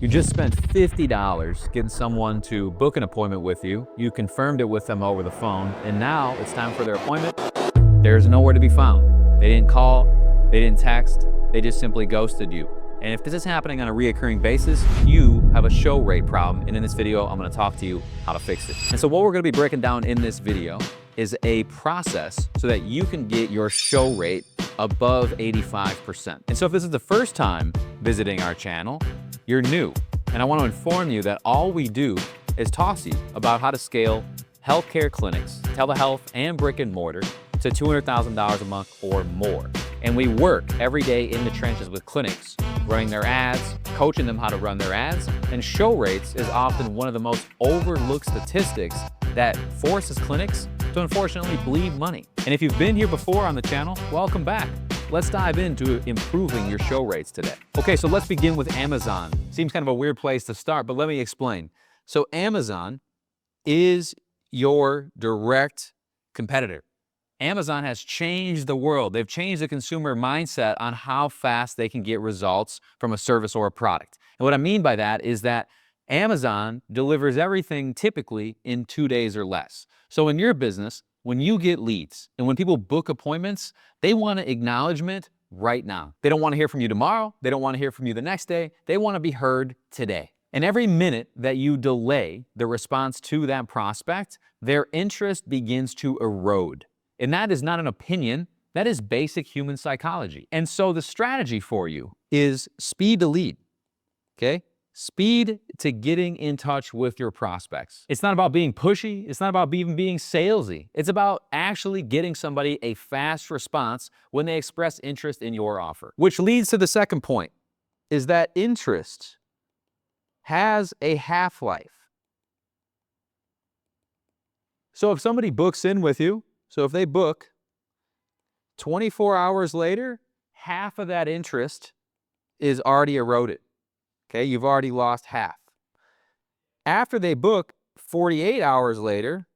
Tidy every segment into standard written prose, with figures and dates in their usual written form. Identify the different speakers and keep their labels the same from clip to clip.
Speaker 1: You just spent $50 getting someone to book an appointment with you. You confirmed it with them over the phone, and now it's time for their appointment. There's nowhere to be found. They didn't call, they didn't text, they just simply ghosted you. And if this is happening on a reoccurring basis, you have a show rate problem. And in this video, I'm gonna talk to you how to fix it. And so what we're gonna be breaking down in this video is a process so that you can get your show rate above 85%. And so if this is the first time visiting our channel, you're new. And I want to inform you that all we do is toss you about how to scale healthcare clinics, telehealth, and brick and mortar to $200,000 a month or more. And we work every day in the trenches with clinics, running their ads, coaching them how to run their ads, and show rates is often one of the most overlooked statistics that forces clinics to unfortunately bleed money. And if you've been here before on the channel, welcome back. Let's dive into improving your show rates today. Okay, so let's begin with Amazon. Seems kind of a weird place to start, but let me explain. So Amazon is your direct competitor. Amazon has changed the world. They've changed the consumer mindset on how fast they can get results from a service or a product. And what I mean by that is that Amazon delivers everything typically in 2 days or less. So in your business, when you get leads and when people book appointments, they want an acknowledgement right now. They don't want to hear from you tomorrow. They don't want to hear from you the next day. They want to be heard today. And every minute that you delay the response to that prospect, their interest begins to erode. And that is not an opinion. That is basic human psychology. And so the strategy for you is speed to lead, okay? Speed to getting in touch with your prospects. It's not about being pushy. It's not about even being salesy. It's about actually getting somebody a fast response when they express interest in your offer. Which leads to the second point, is that interest has a half-life. So if somebody books in with you, so if they book 24 hours later, half of that interest is already eroded. Okay, you've already lost half. After they book 48 hours later,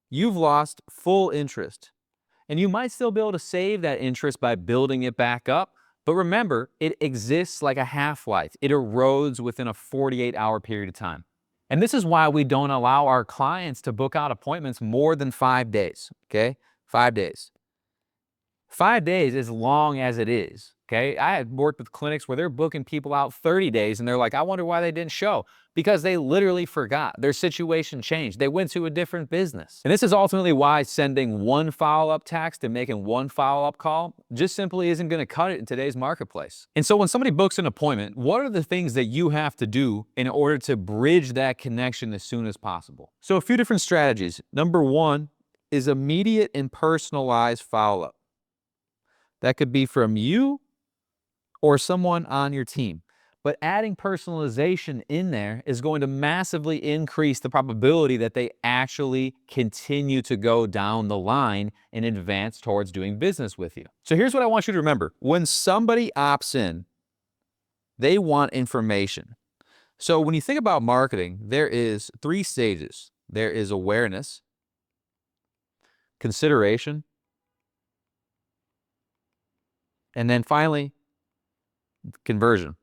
Speaker 1: you've lost full interest. And you might still be able to save that interest by building it back up. But remember, it exists like a half-life. It erodes within a 48-hour period of time. And this is why we don't allow our clients to book out appointments more than 5 days, okay? 5 days. 5 days as long as it is, okay? I had worked with clinics where they're booking people out 30 days and they're like, I wonder why they didn't show. Because they literally forgot. Their situation changed. They went to a different business. And this is ultimately why sending one follow-up text and making one follow-up call just simply isn't gonna cut it in today's marketplace. And so when somebody books an appointment, what are the things that you have to do in order to bridge that connection as soon as possible? So a few different strategies. Number one is immediate and personalized follow-up. That could be from you or someone on your team. But adding personalization in there is going to massively increase the probability that they actually continue to go down the line and advance towards doing business with you. So here's what I want you to remember. When somebody opts in, they want information. So when you think about marketing, there is 3 stages. There is awareness, consideration, and then finally, conversion.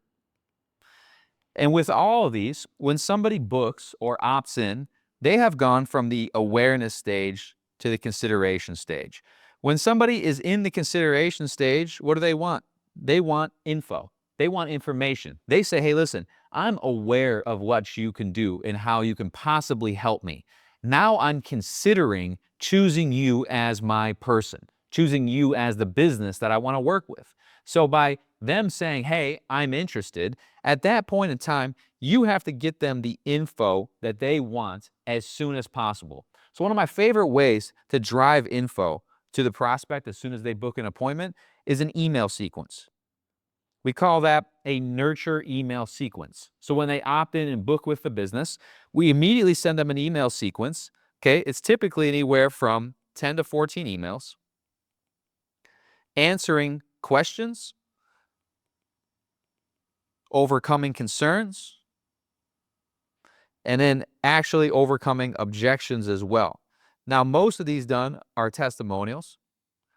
Speaker 1: And with all of these, when somebody books or opts in, they have gone from the awareness stage to the consideration stage. When somebody is in the consideration stage, what do they want? They want info. They want information. They say, hey, listen, I'm aware of what you can do and how you can possibly help me. Now I'm considering choosing you as my person, choosing you as the business that I want to work with. So by them saying, hey, I'm interested, at that point in time, you have to get them the info that they want as soon as possible. So one of my favorite ways to drive info to the prospect as soon as they book an appointment is an email sequence. We call that a nurture email sequence. So when they opt in and book with the business, we immediately send them an email sequence. Okay, it's typically anywhere from 10 to 14 emails, answering questions, overcoming concerns, and then actually overcoming objections as well. Now, most of these done are testimonials.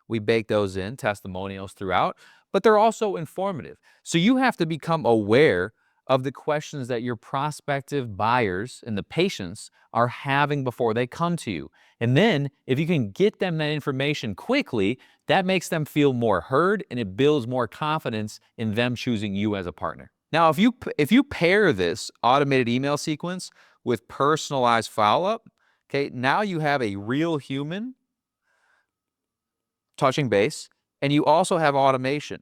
Speaker 1: We bake those in, testimonials throughout, but they're also informative. So you have to become aware of the questions that your prospective buyers and the patients are having before they come to you. And then if you can get them that information quickly, that makes them feel more heard and it builds more confidence in them choosing you as a partner. Now, if you pair this automated email sequence with personalized follow-up, okay, now you have a real human touching base, and you also have automation.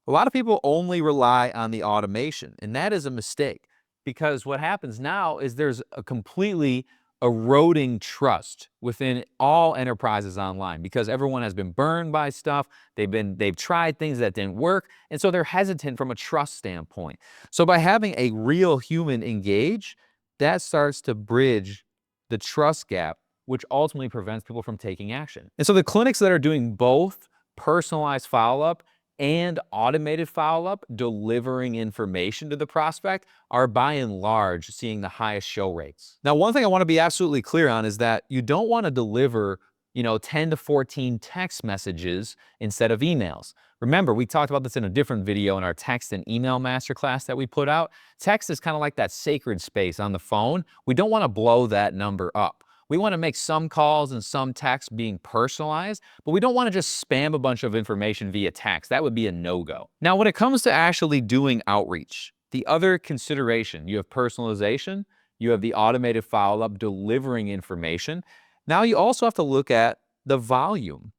Speaker 1: A lot of people only rely on the automation, and that is a mistake because what happens now is there's a completely eroding trust within all enterprises online because everyone has been burned by stuff. They've tried things that didn't work, and so they're hesitant from a trust standpoint. So by having a real human engage, that starts to bridge the trust gap, which ultimately prevents people from taking action. And so the clinics that are doing both personalized follow-up and automated follow-up, delivering information to the prospect, are by and large seeing the highest show rates. Now, one thing I want to be absolutely clear on is that you don't want to deliver 10 to 14 text messages instead of emails. Remember, we talked about this in a different video in our text and email masterclass that we put out. Text is kind of like that sacred space on the phone. We don't want to blow that number up. We want to make some calls and some texts being personalized, but we don't want to just spam a bunch of information via text. That would be a no-go. Now, when it comes to actually doing outreach, the other consideration, you have personalization, you have the automated follow-up delivering information. Now you also have to look at the volume.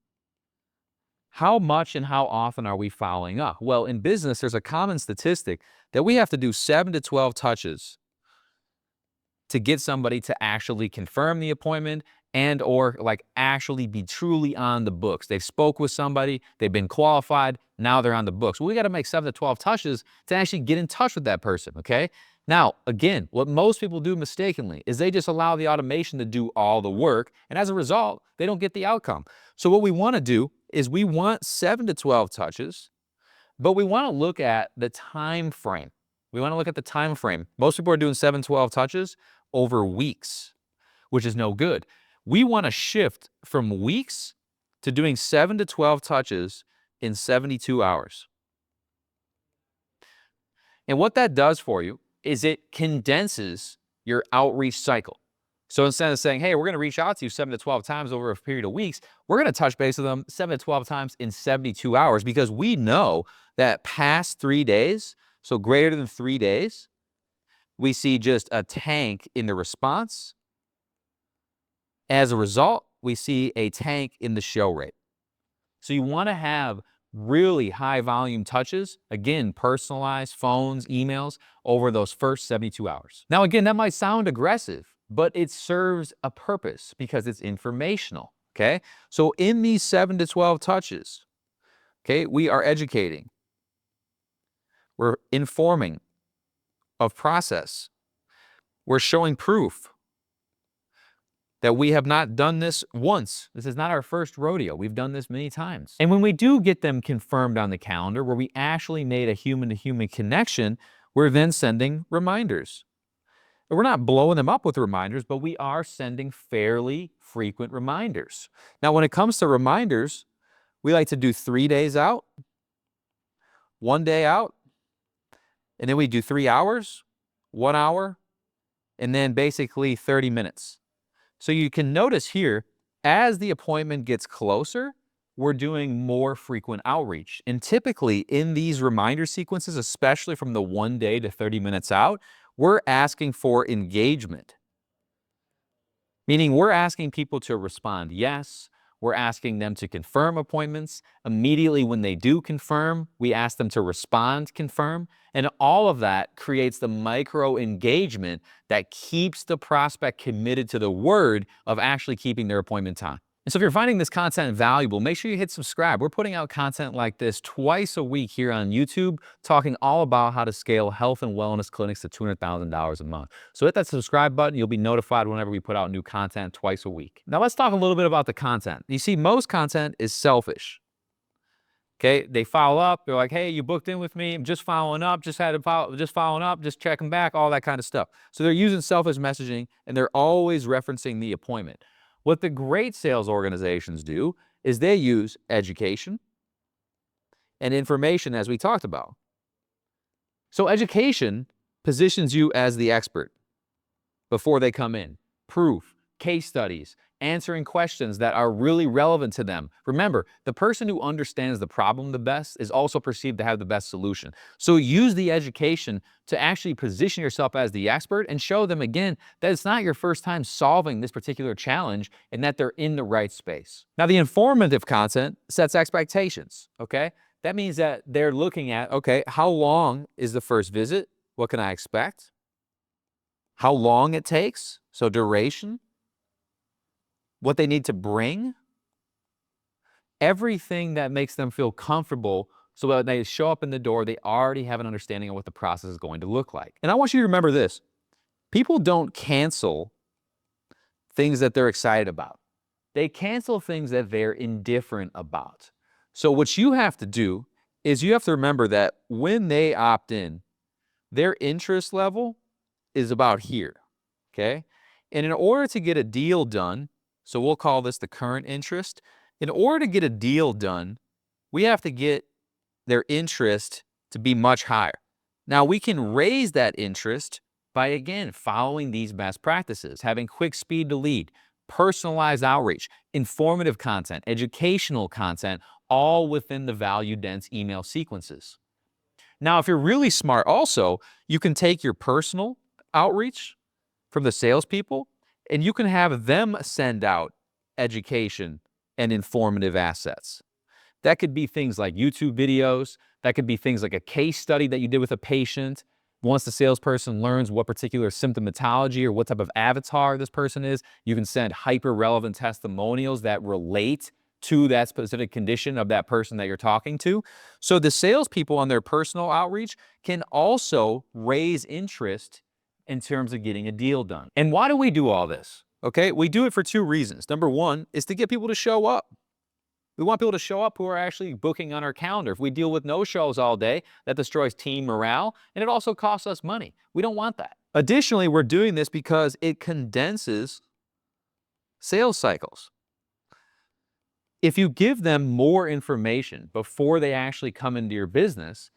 Speaker 1: How much and how often are we following up? Well, in business, there's a common statistic that we have to do 7 to 12 touches to get somebody to actually confirm the appointment and or like actually be truly on the books. They've spoke with somebody, they've been qualified, now they're on the books. Well, we got to make 7 to 12 touches to actually get in touch with that person, okay? Now, again, what most people do mistakenly is they just allow the automation to do all the work, and as a result, they don't get the outcome. So what we want to do is we want 7 to 12 touches, but we want to look at the time frame. We want to look at the time frame. Most people are doing 7, 12 touches over weeks, which is no good. We want to shift from weeks to doing 7 to 12 touches in 72 hours. And what that does for you is it condenses your outreach cycle. So instead of saying, hey, we're going to reach out to you 7 to 12 times over a period of weeks, we're going to touch base with them 7 to 12 times in 72 hours because we know that past 3 days, so greater than 3 days, we see just a tank in the response. As a result, we see a tank in the show rate. So you want to have really high volume touches, again, personalized phones, emails over those first 72 hours. Now, again, that might sound aggressive, but it serves a purpose because it's informational, okay? So in these 7 to 12 touches, okay, we are educating, we're informing of process, we're showing proof that we have not done this once. This is not our first rodeo. We've done this many times. And when we do get them confirmed on the calendar, where we actually made a human-to-human connection, we're then sending reminders. And we're not blowing them up with reminders, but we are sending fairly frequent reminders. Now, when it comes to reminders, we like to do 3 days out, 1 day out, and then we do 3 hours, 1 hour, and then basically 30 minutes. So you can notice here, as the appointment gets closer, we're doing more frequent outreach. And typically in these reminder sequences, especially from the 1 day to 30 minutes out, we're asking for engagement. Meaning we're asking people to respond yes. We're asking them to confirm appointments. Immediately when they do confirm, we ask them to respond, confirm. And all of that creates the micro engagement that keeps the prospect committed to the word of actually keeping their appointment time. And so if you're finding this content valuable, make sure you hit subscribe. We're putting out content like this twice a week here on YouTube, talking all about how to scale health and wellness clinics to $200,000 a month. So hit that subscribe button. You'll be notified whenever we put out new content twice a week. Now let's talk a little bit about the content. You see, most content is selfish. Okay, they follow up. They're like, hey, you booked in with me. I'm just following up. Just following up. Just checking back. All that kind of stuff. So they're using selfish messaging, and they're always referencing the appointment. What the great sales organizations do is they use education and information, as we talked about. So education positions you as the expert before they come in. Proof, case studies, answering questions that are really relevant to them. Remember, the person who understands the problem the best is also perceived to have the best solution. So use the education to actually position yourself as the expert and show them again that it's not your first time solving this particular challenge and that they're in the right space. Now, the informative content sets expectations, okay? That means that they're looking at, okay, how long is the first visit? What can I expect? How long it takes, so duration, what they need to bring, everything that makes them feel comfortable so that when they show up in the door, they already have an understanding of what the process is going to look like. And I want you to remember this. People don't cancel things that they're excited about. They cancel things that they're indifferent about. So what you have to do is you have to remember that when they opt in, their interest level is about here, okay? And in order to get a deal done, so we'll call this the current interest. In order to get a deal done, we have to get their interest to be much higher. Now, we can raise that interest by, again, following these best practices, having quick speed to lead, personalized outreach, informative content, educational content, all within the value-dense email sequences. Now, if you're really smart also, you can take your personal outreach from the salespeople and you can have them send out education and informative assets. That could be things like YouTube videos. That could be things like a case study that you did with a patient. Once the salesperson learns what particular symptomatology or what type of avatar this person is, you can send hyper-relevant testimonials that relate to that specific condition of that person that you're talking to. So the salespeople on their personal outreach can also raise interest in terms of getting a deal done. And why do we do all this? Okay, we do it for two reasons. Number one is to get people to show up. We want people to show up who are actually booking on our calendar. If we deal with no-shows all day, that destroys team morale, and it also costs us money. We don't want that. Additionally, we're doing this because it condenses sales cycles. If you give them more information before they actually come into your business,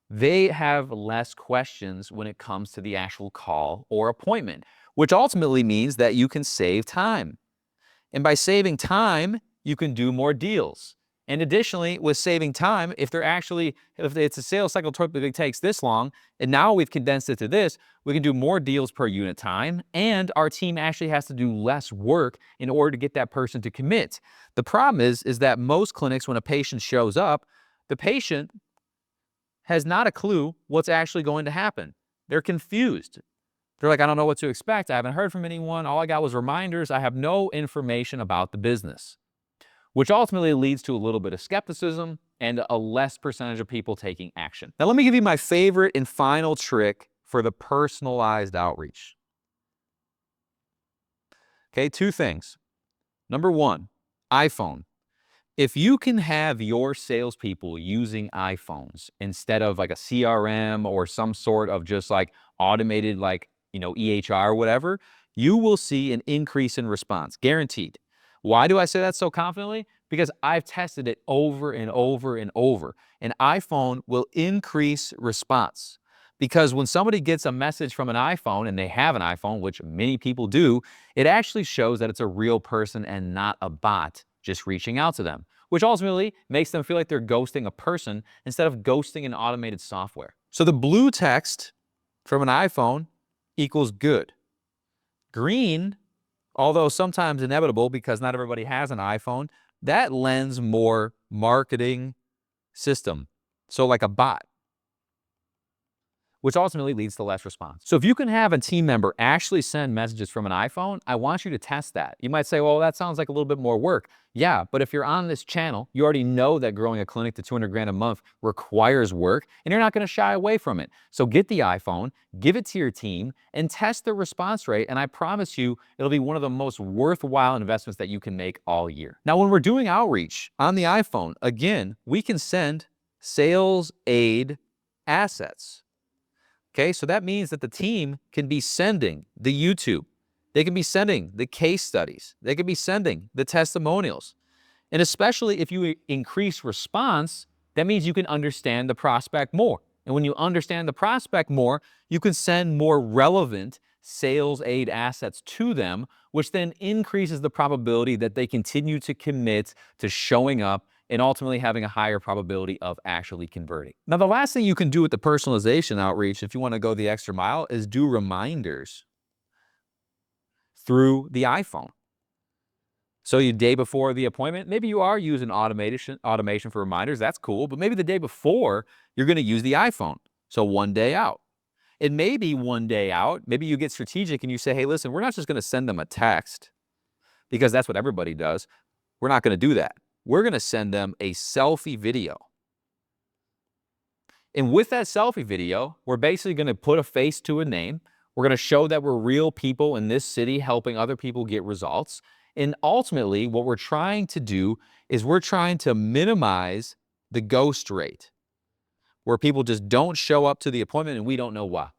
Speaker 1: they have less questions when it comes to the actual call or appointment, which ultimately means that you can save time. And by saving time, you can do more deals. And additionally, with saving time, if it's a sales cycle typically takes this long, and now we've condensed it to this, we can do more deals per unit time, and our team actually has to do less work in order to get that person to commit. The problem is that most clinics, when a patient shows up, the patient has not a clue what's actually going to happen. They're confused. They're like, I don't know what to expect. I haven't heard from anyone. All I got was reminders. I have no information about the business, which ultimately leads to a little bit of skepticism and a less percentage of people taking action. Now, let me give you my favorite and final trick for the personalized outreach. Okay, two things. Number one, iPhone. If you can have your salespeople using iPhones instead of like a CRM or some sort of just like automated EHR or whatever, you will see an increase in response, guaranteed. Why do I say that so confidently? Because I've tested it over and over and over. An iPhone will increase response. Because when somebody gets a message from an iPhone, and they have an iPhone, which many people do, it actually shows that it's a real person and not a bot just reaching out to them, which ultimately makes them feel like they're ghosting a person instead of ghosting an automated software. So the blue text from an iPhone equals good. Green, although sometimes inevitable because not everybody has an iPhone, that lends more marketing system. So like a bot, which ultimately leads to less response. So if you can have a team member actually send messages from an iPhone, I want you to test that. You might say, well, that sounds like a little bit more work. Yeah, but if you're on this channel, you already know that growing a clinic to 200 grand a month requires work, and you're not gonna shy away from it. So get the iPhone, give it to your team, and test the response rate, and I promise you, it'll be one of the most worthwhile investments that you can make all year. Now, when we're doing outreach on the iPhone, again, we can send sales aid assets. Okay, so that means that the team can be sending the YouTube. They can be sending the case studies. They can be sending the testimonials. And especially if you increase response, that means you can understand the prospect more. And when you understand the prospect more, you can send more relevant sales aid assets to them, which then increases the probability that they continue to commit to showing up and ultimately having a higher probability of actually converting. Now, the last thing you can do with the personalization outreach, if you want to go the extra mile, is do reminders through the iPhone. So the day before the appointment, maybe you are using automation for reminders. That's cool. But maybe the day before, you're going to use the iPhone. So one day out. It may be one day out. Maybe you get strategic and you say, hey, listen, we're not just going to send them a text because that's what everybody does. We're not going to do that. We're going to send them a selfie video. And with that selfie video, we're basically going to put a face to a name. We're going to show that we're real people in this city helping other people get results. And ultimately, what we're trying to do is we're trying to minimize the ghost rate, where people just don't show up to the appointment and we don't know why.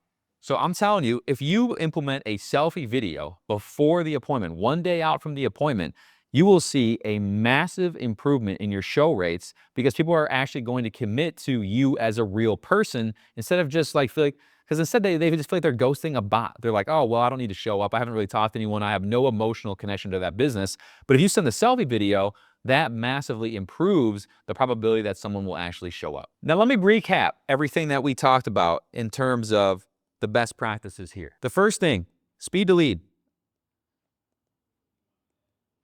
Speaker 1: So I'm telling you, if you implement a selfie video before the appointment, one day out from the appointment, you will see a massive improvement in your show rates because people are actually going to commit to you as a real person instead of just like feel like, because instead they just feel like they're ghosting a bot. They're like, oh, well, I don't need to show up. I haven't really talked to anyone. I have no emotional connection to that business. But if you send the selfie video, that massively improves the probability that someone will actually show up. Now, let me recap everything that we talked about in terms of the best practices here. The first thing, speed to lead.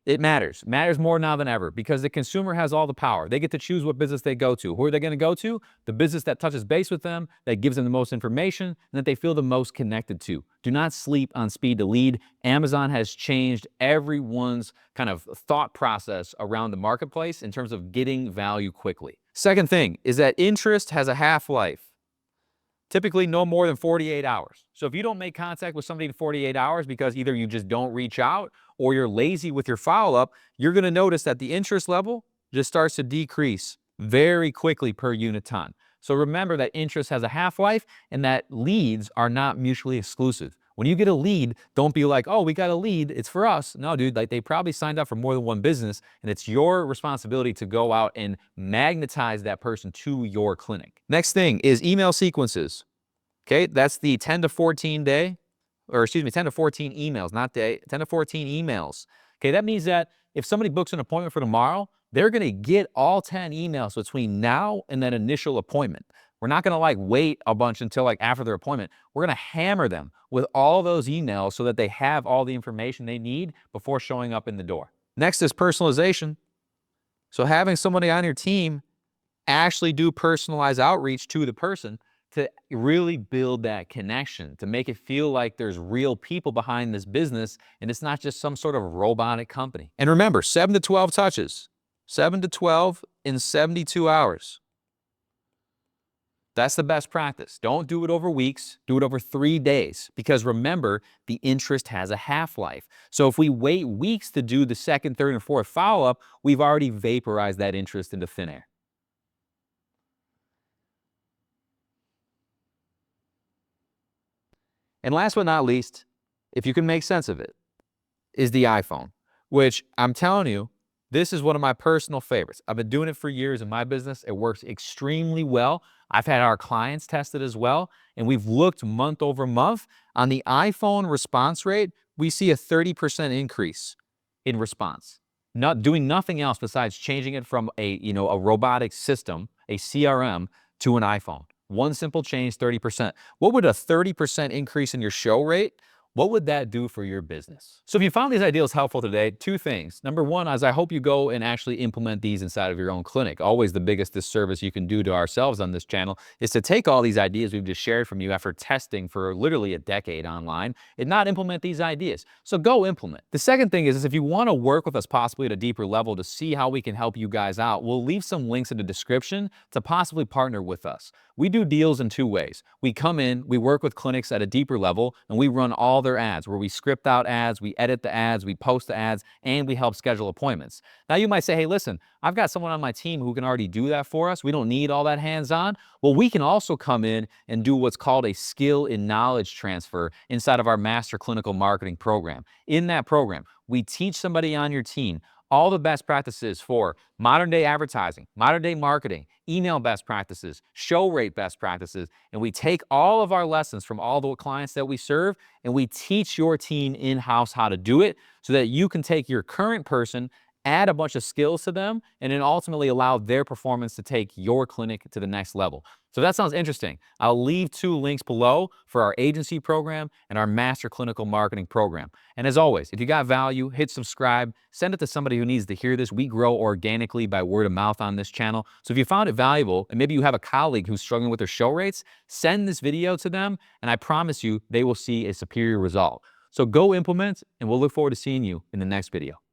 Speaker 1: It matters more now than ever because the consumer has all the power. They get to choose what business they go to. Who are they going to go to? The business that touches base with them, that gives them the most information, and that they feel the most connected to. Do not sleep on speed to lead. Amazon has changed everyone's kind of thought process around the marketplace in terms of getting value quickly. Second thing is that interest has a half-life. Typically no more than 48 hours. So if you don't make contact with somebody in 48 hours because either you just don't reach out or you're lazy with your follow-up, you're going to notice that the interest level just starts to decrease very quickly per unit time. So remember that interest has a half-life and that leads are not mutually exclusive. When you get a lead, don't be like, oh, we got a lead, it's for us. No, dude, like they probably signed up for more than one business and it's your responsibility to go out and magnetize that person to your clinic. Next thing is email sequences. Okay, that's the 10 to 14 day, or excuse me, 10 to 14 emails, not day, 10 to 14 emails. Okay, that means that if somebody books an appointment for tomorrow, they're gonna get all 10 emails between now and that initial appointment. We're not gonna like wait a bunch until like after their appointment. We're gonna hammer them with all those emails so that they have all the information they need before showing up in the door. Next is personalization. So having somebody on your team actually do personalized outreach to the person to really build that connection, to make it feel like there's real people behind this business and it's not just some sort of robotic company. And remember, 7 to 12 touches, 7 to 12 in 72 hours. That's the best practice. Don't do it over weeks, do it over 3 days because remember, the interest has a half-life. So if we wait weeks to do the second, third, and fourth follow-up, we've already vaporized that interest into thin air. And last but not least, if you can make sense of it, is the iPhone, which I'm telling you, this is one of my personal favorites. I've been doing it for years in my business. It works extremely well. I've had our clients test it as well, and we've looked month over month. On the iPhone response rate, we see a 30% increase in response. Not doing nothing else besides changing it from a robotic system, a CRM, to an iPhone. One simple change, 30%. What would a 30% increase in your show rate? What would that do for your business? So if you found these ideas helpful today, 2 things. Number 1 is I hope you go and actually implement these inside of your own clinic. Always the biggest disservice you can do to ourselves on this channel is to take all these ideas we've just shared from you after testing for literally a decade online and not implement these ideas. So go implement. The second thing is if you want to work with us possibly at a deeper level to see how we can help you guys out, we'll leave some links in the description to possibly partner with us. We do deals in 2 ways. We come in, we work with clinics at a deeper level, and we run all their ads, where we script out ads, we edit the ads, we post the ads, and we help schedule appointments. Now you might say, hey, listen, I've got someone on my team who can already do that for us. We don't need all that hands-on. Well, we can also come in and do what's called a skill and knowledge transfer inside of our Master Clinical Marketing program. In that program, we teach somebody on your team all the best practices for modern day advertising, modern day marketing, email best practices, show rate best practices, and we take all of our lessons from all the clients that we serve and we teach your team in-house how to do it so that you can take your current person, add a bunch of skills to them, and then ultimately allow their performance to take your clinic to the next level. So if that sounds interesting, I'll leave 2 links below for our agency program and our master clinical marketing program. And as always, if you got value, hit subscribe, send it to somebody who needs to hear this. We grow organically by word of mouth on this channel. So if you found it valuable, and maybe you have a colleague who's struggling with their show rates, send this video to them, and I promise you they will see a superior result. So go implement, and we'll look forward to seeing you in the next video.